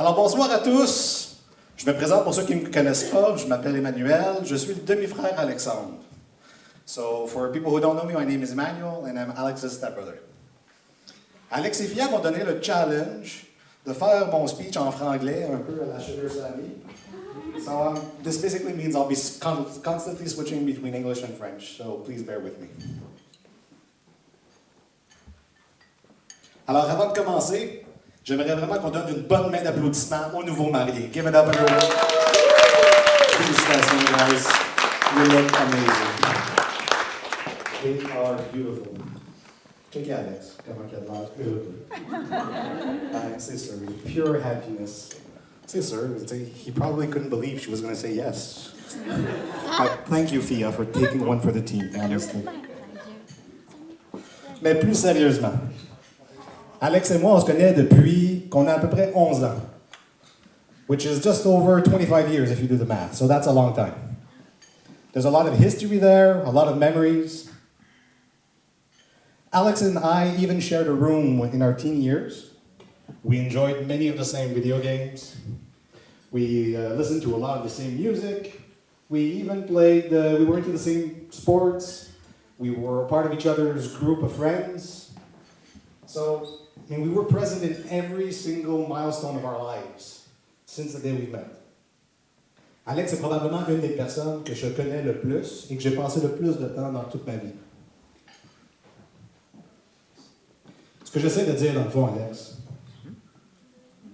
Alors bonsoir à tous. Je me présente pour ceux qui ne me connaissent pas. Je m'appelle Emmanuel. Je suis le demi-frère Alexandre. So for people who don't know me, my name is Emmanuel and I'm Alex's stepbrother. Alex et Fia m'ont donné le challenge de faire mon speech en franglais, un peu à la Sugar Sammy. So this basically means I'll be constantly switching between English and French, so please bear with me. Alors avant de commencer, j'aimerais vraiment qu'on donne une bonne main d'applaudissement aux nouveaux mariés. Give it up, everyone. Félicitations, guys. You look amazing. They are beautiful. Check it, Alex. Comment il y a de l'air heureux. C'est sûr, pure happiness. C'est sûr, he probably couldn't believe she was going to say yes. Thank you, Fia, for taking one for the team, honestly. Mais plus sérieusement, Alex et moi, on se connaît depuis qu'on a à peu près 11 ans. Which is just over 25 years if you do the math, so that's a long time. There's a lot of history there, a lot of memories. Alex and I even shared a room in our teen years. We enjoyed many of the same video games. We listened to a lot of the same music. We even played, we were into the same sports. We were a part of each other's group of friends. So, I mean, we were present in every single milestone of our lives since the day we met. Alex est probablement une des personnes que je connais le plus et que j'ai passé le plus de temps dans toute ma vie. Ce que j'essaie de dire dans le fond, Alex,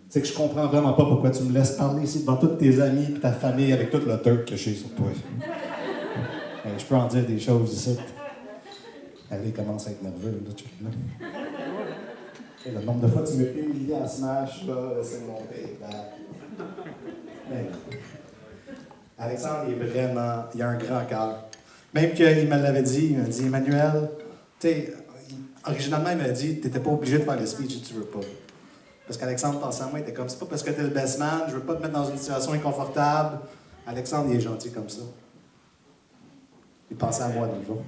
c'est que je comprends vraiment pas pourquoi tu me laisses parler ici devant tous tes amis et ta famille avec tout le dirt que j'ai sur toi. Je peux en dire des choses ici. Elle commence à être nerveux, là, check là. Et le nombre de fois que tu m'as humilié à Smash, là, c'est mon payback. Mais Alexandre, il a un grand cœur. Même qu'il me l'avait dit, il m'a dit, Emmanuel, tu sais, originalement, il m'a dit, t'étais pas obligé de faire le speech si tu veux pas. Parce qu'Alexandre pensait à moi, il était comme, c'est pas parce que t'es le best man, je veux pas te mettre dans une situation inconfortable. Alexandre, il est gentil comme ça. Il pensait à moi, dans le fond.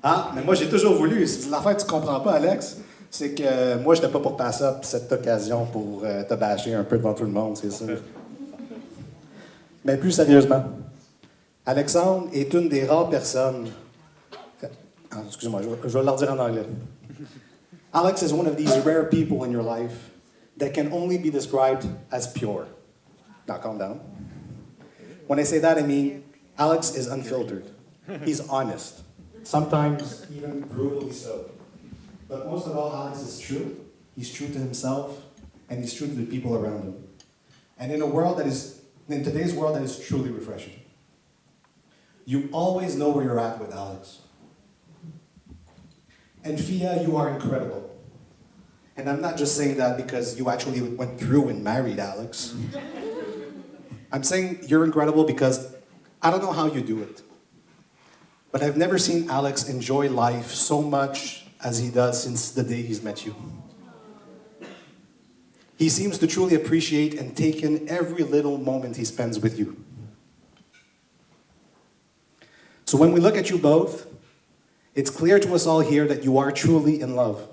Ah, mais moi, j'ai toujours voulu. L'affaire que tu comprends pas, Alex, c'est que moi, j'étais pas pour passer up cette occasion pour te bâcher un peu devant tout le monde, c'est sûr. Mais plus sérieusement, Alexandre est une des rares personnes... Ah, excuse-moi, je vais leur dire en anglais. Alex is one of these rare people in your life that can only be described as pure. Now, calm down. When I say that, I mean Alex is unfiltered. He's honest. Sometimes even brutally so. But most of all, Alex is true. He's true to himself, and he's true to the people around him. And in today's world that is truly refreshing. You always know where you're at with Alex. And Fia, you are incredible. And I'm not just saying that because you actually went through and married Alex. I'm saying you're incredible because I don't know how you do it. But I've never seen Alex enjoy life so much as he does since the day he's met you. He seems to truly appreciate and take in every little moment he spends with you. So when we look at you both, it's clear to us all here that you are truly in love.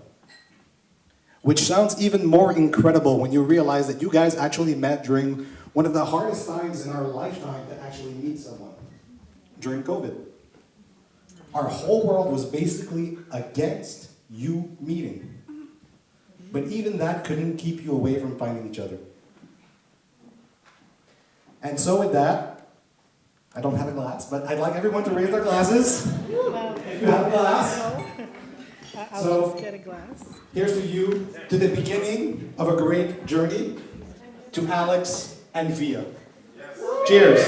Which sounds even more incredible when you realize that you guys actually met during one of the hardest times in our lifetime to actually meet someone, during COVID. Our whole world was basically against you meeting. But even that couldn't keep you away from finding each other. And so with that, I don't have a glass, but I'd like everyone to raise their glasses. If you have a glass. I'll just get a glass. Here's to you, to the beginning of a great journey, to Alex and Fia. Cheers.